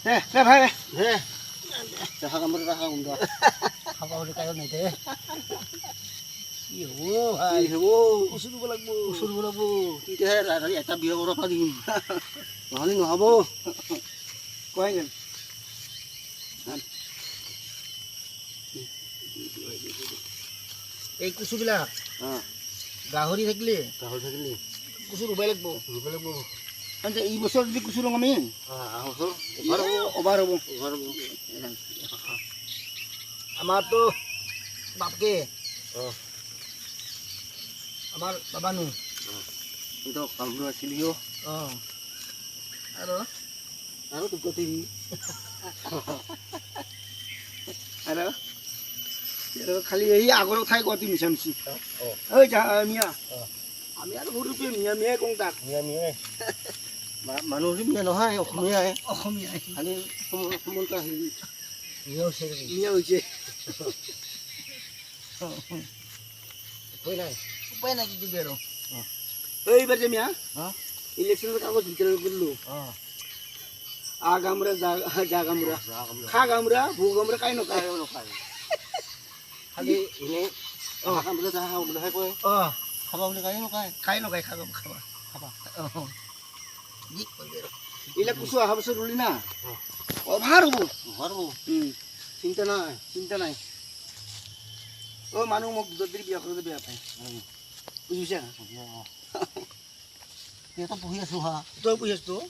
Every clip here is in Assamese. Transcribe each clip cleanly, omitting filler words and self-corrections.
ভাই দেখা কামড়ে দেখা কামড়ে খাবা হলে কায়ো নাই দে কি হব ভাই হব ওষুধ দিব লাগব ওচৰ বলাব তেতিয়াহে ৰাতি এটা বিয়া কৰিব পাৰিম নহ'লে নহ'ব কোৱাই গেল এই কুচুবিলাক গাহৰি থাকিলে কুচু ৰুবাই লাগব এই বছৰ যদি কুচু ৰুম আমি অভাৰ হ'ব আমাৰতো বাপকে আমাৰ বাবানো কামবোৰ আছিলিও আৰু তোক কতিবি আৰু খালি এই আগৰ ঠাই কতি মিছামিছি ঐ মিয়া আমি আৰু সৰুটোৱে মিয়া মিয়াই কওঁ তাক মানুহ মিয়া নহয় অসমীয়াই খালি সমলটা হেৰি মিয়া হৈছে উপায় নাই কি দিবি আৰু এইবাৰ যে মিয়া ইলেকশ্যনৰ কাগজ ভিতৰত কৰিলোঁ আ গামৰা যা গামৰা খা গামৰা ভু গামৰা কাই নকায় খালি এনেই কামলৈ যাওঁ বুলিহে কয় খাবা বুলি কাই নকায় খাবা এইবিলাক কুচু অহা বছৰ ৰুলি না অভাৰ হ'ব চিন্তা নাই মানুহ মোক যদি বিয়া কৰোঁতে বেয়া পায় বুজিছা সিহঁতক পুহি আছোঁ হা তই পুহি আছোঁ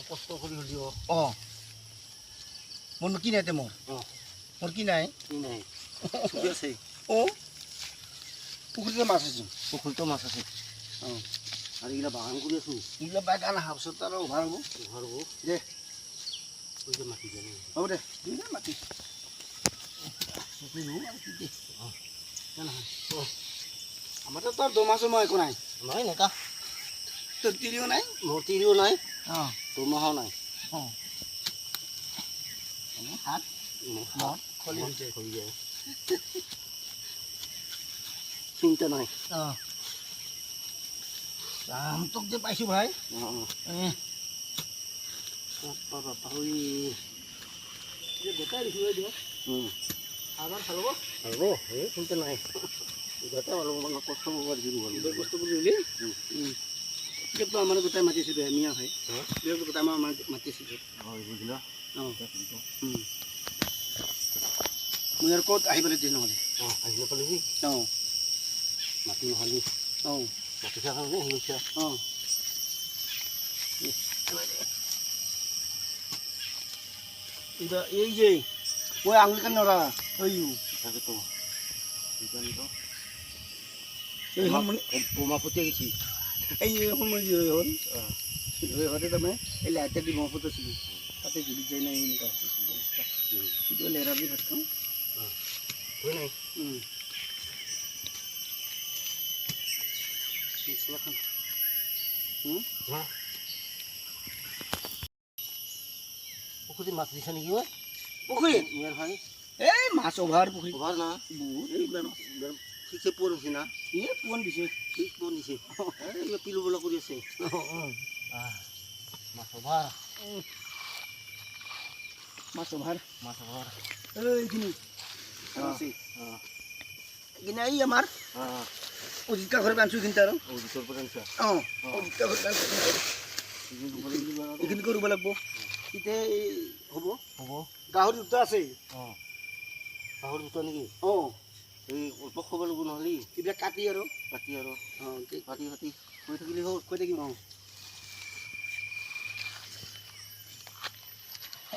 কষ্ট কৰি হ'লেও মোৰনো কি নাই মোৰ কি নাই আছে পুখুৰীতে মাছ আছে পুখুৰীতো মাছ আছে আৰু এইগিলা বাগান কৰি আছোঁ এইবিলাক বাগান অহা বছৰত আৰু অভাৰ হ'ব দে মাটি হ'ব দে মাটি আমাৰতো তোৰ দমা চমা একো নাই নহয় নেকা তোৰ তিৰিও নাই মোৰ তিৰিও নাই দুমাহো নাই হাত খলি যায় চিন্তা নাই তোক যে পাইছোঁ ভাই গোটাই দেখিব দিয়ক আমাৰ ভাল হ'ব এই চিন্তা নাই গোটাই ভাল হ'ব কষ্ট কৰিব বস্তুবোৰ ৰুলি এতিয়াতো আমাৰ গোটাই মাতিছিলোঁ মিয়া ভাই গোটাই আমাৰ মাতিছিলোঁ বুজিলা মই আৰু ক'ত আহিবলৈ দিয়ে নহ'লে আহিব পালিহি মাটি নহ'লি মাটি থকা কাৰণে আহি গৈছা এই যে মই আঙুলিখন নৰা তাকেতো এই সময় বোমা ফুটিয়াই গৈছি এই সময় যি হ'ল সিহঁতে তাৰমানে এই লাইটে দি বোমা ফুটাইছিলোঁ তাতে জুলিত যায় নাই এনেকুৱা কিন্তু লেৰা দি ভাত খাওঁ হয় নাই পুখুৰীত মাছ দিছা নেকি পুখুৰীত মিয়াৰ ভাই এই মাছ অভাৰ পুখুৰী অভাৰ না বহুত এইবিলাক ঠিকছে পোৱা হৈছে না পোৱন দিছে ঠিক পোৱা দিছে এইবিলাক পিলুবলৈ কৰি আছে মাছ অভাৰ এইখিনি এইখিনি এই আমাৰ অজিতকা ঘৰ বান্ধছোঁ এইখিনিতে আৰু অজিতকা ঘৰ বান্ধছোঁ এইখিনি কৰিব লাগিব তেতিয়া হ'ব গাহৰি দুটা আছে গাহৰি দুটা নেকি এই অল্প খাব লাগিব নহ'লে এইবিলাক কাটি আৰু কাটি কাটি কৈ থাকিলে হ'ল কৈ থাকিম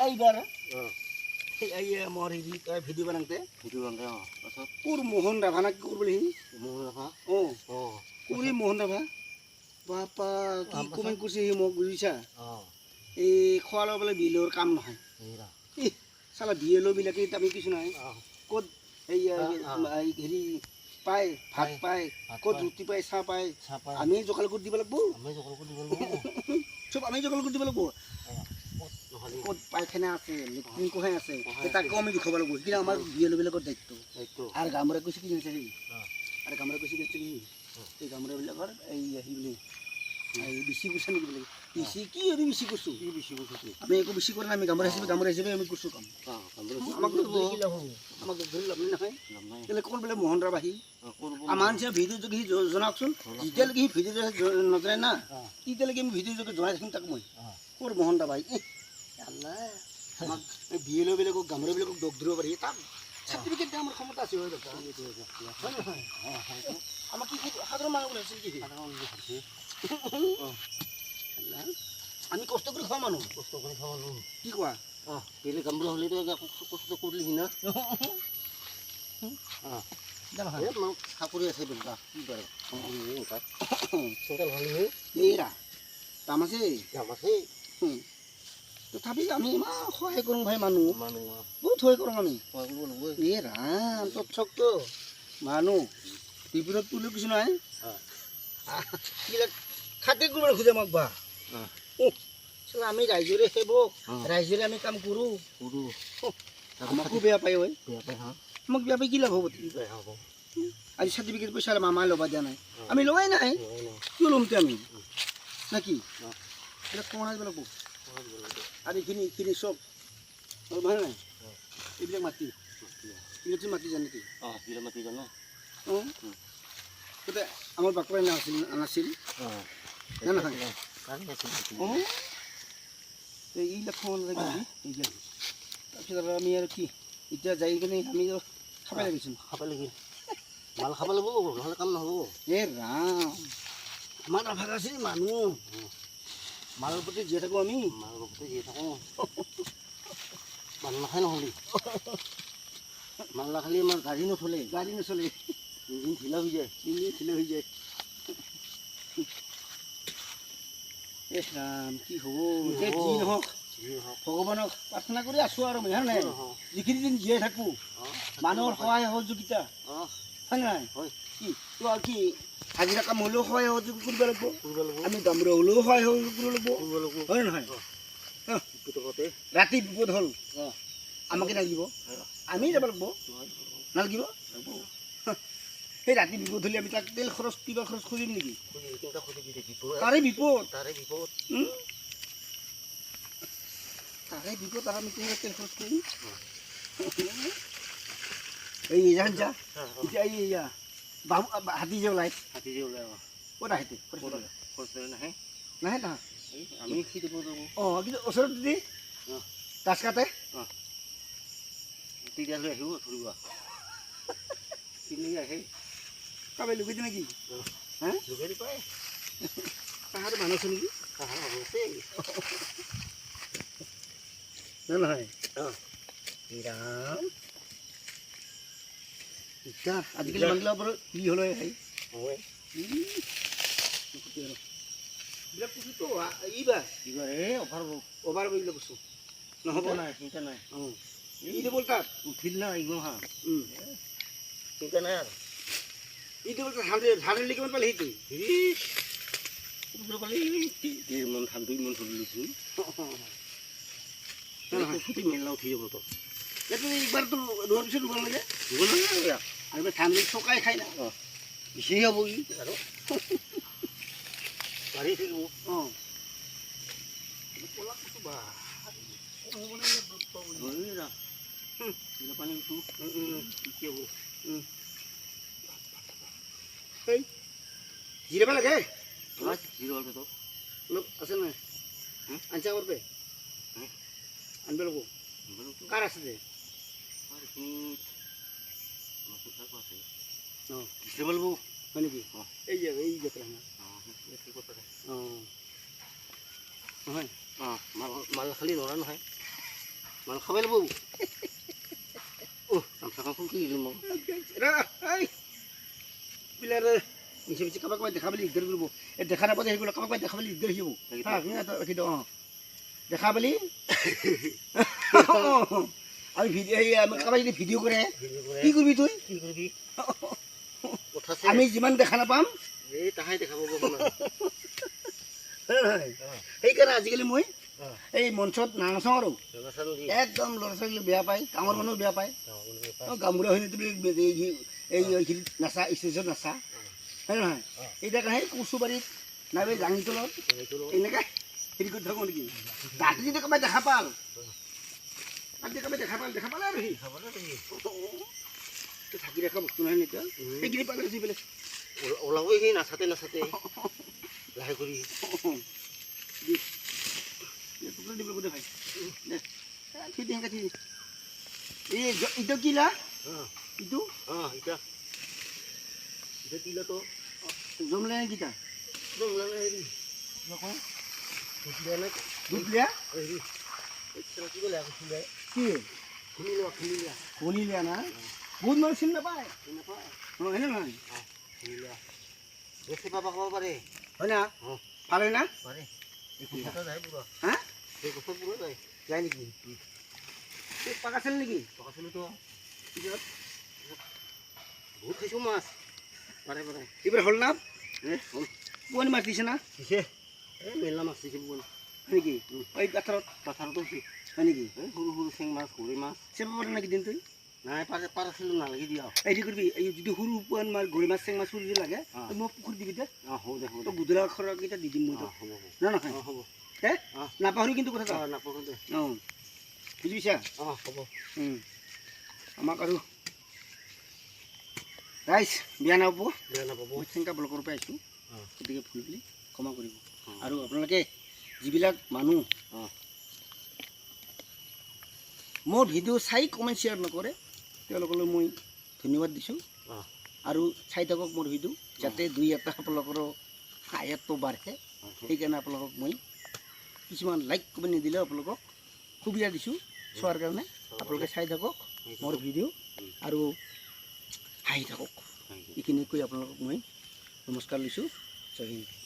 এইবাৰ মোৰ হেৰি তই ভিডিঅ' বনাওঁতে পাছত কোৰ মোহন ৰাভা না কি কৰিব বুলি মোহন ৰাভা কোৰ মোহন ৰাভা বাপা কি কমেণ্ট কৰিছে সি মোক বুজিছা এই খোৱা লোৱা বোলে বিলৰ কাম নহয় চালা বিএলঅ'বিলাকে আমি কিছু নাই ক'ত এই হেৰি পায় ভাত পায় ক'ত ৰুটি পায় চাহ পায় আমি জোগাল কৰি দিব লাগিব চব আমি জোগাল কৰি দিব লাগিব ক'ত পায়খানা আছে লেট্ৰিন কোহাই আছে তাকো আমি দেখুৱাব লাগিব কিন্তু আমাৰ বিএলঅ'বিলাকৰ দায়িত্ব আৰু গামোৰা কৈছে কি জানিছে সেই আৰু গামোৰা কৈছে কি এই গামোৰাবিলাকৰ এই হেৰি বুলি এই বেছি পইচা নিদিব লাগে বেছি কি আমি বেছি কৰিছোঁ কি বেছি কৈছে আমি একো বেছি কৰা নাই আমি গামোৰা হিচাপে আমি কৰিছোঁ কাম আমাক কি লাভ হ'ব আমাক ধৰি লাভ নহয় কেলে কোন বোলে মোহন ৰাভ আহি আমাৰ নিচিনা ভিডিঅ' যোগে সি জনাওকচোন যেতিয়ালৈকে সি ভিডিঅ' নজনাই না তেতিয়ালৈকে আমি ভিডিঅ' যোগে জনাই থাকিম তাক মই ক'ৰ মোহন ৰাভ আহি আল্লাহ আমাক বিয়েলবিলাকক গামোৰাবিলাকক দগ ধৰিব পাৰি তাক চাৰ্টিফিকেট দিয়া আমাৰ ক্ষমতা আছে হয় নহয় আমাক কি সাধাৰণ মানুহ বুলি ভাবিছিল কি আমি কষ্ট কৰি খাওঁ মানুহ কি কোৱা বেলেগ গামোৰা হ'লেতো কষ্ট কৰিলি না চাকৰি আছে কি বাৰু এইৰা দাম আছে দাম আছে তথাপি আমি ইমান সহায় কৰোঁ ভাই মানুহ বহুত সহায় কৰোঁ আমি এই ৰাম তৎসকটো মানুহ বিপদত তুলি কিছু নাই এইবিলাক খাতিৰ কৰিব নোখোজে আমাক বা আমি ৰাইজৰে সেৱক ৰাইজৰে আমি কাম কৰোঁ আমাকো বেয়া পায় ঐ আমাক বেয়া পাই কি লাভ হ'ব আজি চাৰ্টিফিকেট পইচা মামাই ল'বা দিয়া নাই আমি লোৱাই নাই কিয় ল'মতে আমি নে কি এইবিলাক কমা এইবিলাক আৰু এইখিনি চব ভাল নাই এইবিলাক মাটি এইবিলাক মাটি জানে কি মাটি জানো অঁ তাতে আমাৰ বাকৰাই নাছিল না নহয় অঁ এইবিলাক খাব নালাগে এইবিলাক তাৰপিছত আৰু আমি আৰু কি এতিয়া যাই কিনে আমি খাব লাগিছিল মাল খাব লাগিব নহ'লে কাম নহ'ব এ ৰাম আমাৰ নাভাগ আছে মানুহ মালৰ প্ৰতি জীয়াই থাকোঁ আমি মালৰ প্ৰতি জীয়াই থাকোঁ মানুহ নাখায় নহ'লে মাল নাখালে আমাৰ গাড়ী নচলে ইঞ্জিন ঢিলা হৈ যায় এ ৰাম কি হ'ব এতিয়া যি নহওক ভগৱানক প্ৰাৰ্থনা কৰি আছোঁ আৰু মই হয় নাই যিখিনি দিন জীয়াই থাকোঁ মানুহৰ সহায় সহযোগিতা হয় নাই কি তো আৰু কি হাজিৰা কাম হ'লেও সহায় সহযোগ কৰিব লাগিব আমি গামোৰা হ'লেও সহায় সহযোগ কৰিব লাগিব হয় নহয় ৰাতি বিপদ হ'ল আমাকে নালাগিব আমি যাব লাগিব নালাগিব সেই ৰাতি বিপদ হ'লে আমি তাক তেল খৰচ কিবা খৰচ খুজিম নেকি তাৰে বিপদ তাৰে বিপদ আৰু আমি তেল খৰচ কৰিম এই যা এতিয়া এইয়া বাহু হাতী যে ওলাই ক'ত আহে নাহে নহয় আমি খেতি কৰিব অঁ কিন্তু ওচৰত যদি গাছ কাটে তেতিয়াহ'লে আহিব ধৰিব কিনি আহে কাবাই লুকাইছে নেকি হা লুকাই পায় তাহাৰ মানুহ আছে নেকি তাহাৰ আছে নহয় ৰাম এতিয়া আজিকালি মানুহবিলাক বাৰু কি হ'লে এইবিলাক পুচিটো এইবাৰ অভাৰ কৰিলে কৈছোঁ নহ'ব নাই চিন্তা নাই অঁ এইটো বল তাত উঠিল না এইবোৰ হা চিন্তা নাই আৰু এইটো বল তাত হাণ্ড্ৰেড কিমান পালে সেইটো পালে 1.5 মন 2 মন ধৰিলৈছোঁ মেলা উঠি যাব তো এইটো এইবাৰতো ৰোৱাৰ পিছত ৰুব লাগে আৰু এইবাৰ ধান চকাই খাই না বেছি হ'ব ই আৰু বাঢ়ি থাকিব অঁ পানী উঠো কি হ'ব জিৰাব লাগে জিৰ'টো অলপ আছে নাই আনচা কৰবে আনব লাগিব কাৰ আছে যে অঁ হয় নেকি এই যে অঁ নহয় মাল খালি নৰা নহয় মাল খাব লাগিব গামোচাখন কি দিলোঁ মই বিলাৰ মিছে মিছে কাৰোবাক দেখা পালে দিগদাৰ কৰিব এই দেখা নাপালে সেইবোৰ কাৰোবাক দেখা পালে দিগদাৰ আহিব ৰাখি দিওঁ অঁ দেখা পালি আমি কাৰোবাক যদি ভিডিঅ' কৰে কি কৰিবি তই কি কৰিবি আমি যিমান দেখা নাপাম এই তাহাই দেখা পাব সেইকাৰণে আজিকালি মই এই মঞ্চত নানাচাওঁ আৰু একদম ল'ৰা ছোৱালী বেয়া পায় ডাঙৰ মানুহ বেয়া পায় গামোৰা হৈ তুমি এইখিনিত নাচা ষ্টেজত নাচা হয় নহয় এতিয়া সেই কচু বাৰীত নাইবা জাঙি তলত এনেকৈ হেৰি কৰি থাকোঁ নেকি ৰাতি যদি কাবাই দেখা পাল ৰাতি কাবাই দেখা পালে আৰু সি থাকি ৰখা বস্তু নহয় নেকি সেইখিনি পালে যি পেলাই ওলাবই সি নাচাতে লাহে কৰি টুকুৰা দিব গোটেই ভাই দে ঠিক তেনেকৈ ঠিক এই ইটো কি লা ইটো এতিয়া তিলাটো জমলে নে কিটা হেৰি দুধ লিয়া হেৰি কি ক'লে কি খুনি লিয়া না বহুত মানুহ চিনি নাপায় অঁ হয়নে নহয় বেছি পাবা খাব পাৰে হয় না পাৰে না পাৰে এই কুকুৰটা যায় পুৰা হা এই কুকুৰ পুৰা যায় যায় নেকি এই পাক আছিল নেকি পকাছিলোতো পিছত বহুত খাইছোঁ মাছ পাৰে এইবাৰ হ'ল না হ'ল পুৱানি মাছ দিছে না দিছে এই মেলা মাছ দিছে পুৱানি হয় নেকি এই পথাৰতো দিছে হয় নেকি এই সৰু চেং মাছ গৰৈ মাছ চেপা পাৰে নেকি দিন তই নাই পাৰাছিলোঁ নালাগে দিয়া এই কৰিবি এই যদি সৰু পুৱান মাছ গৰৈ মাছ চেং মাছ সৰু যদি লাগে মোক পুখুৰী দিবি দে হ'ব দে তই গুদৰা খৰকেইটা দি দিম মই তোক হ'ব না নহয় হ'ব দে নাপাহৰি কিন্তু কথা নাপাহৰোঁ দে অঁ বুজি পাইছা হ'ব আমাক আৰু ৰাইজ বেয়া নাপাব বেয়া নাপাব মই চেংকা ব্লকৰ পৰা আহিছোঁ অঁ গতিকে ভুল বুলি ক্ষমা কৰিব আৰু আপোনালোকে যিবিলাক মানুহ মোৰ ভিডিঅ' চাই কমেণ্ট শ্বেয়াৰ নকৰে তেওঁলোকলৈ মই ধন্যবাদ দিছোঁ আৰু চাই থাকক মোৰ ভিডিঅ' যাতে দুই এটা আপোনালোকৰো আয়ত্ব বাঢ়ে সেইকাৰণে আপোনালোকক মই কিছুমান লাইক কমেণ্ট নিদিলেও আপোনালোকক সুবিধা দিছোঁ চোৱাৰ কাৰণে আপোনালোকে চাই থাকক মোৰ ভিডিঅ' আৰু হাঁহি থাকক এইখিনি কৈ আপোনালোকক মই নমস্কাৰ লৈছোঁ জয় হিন্দ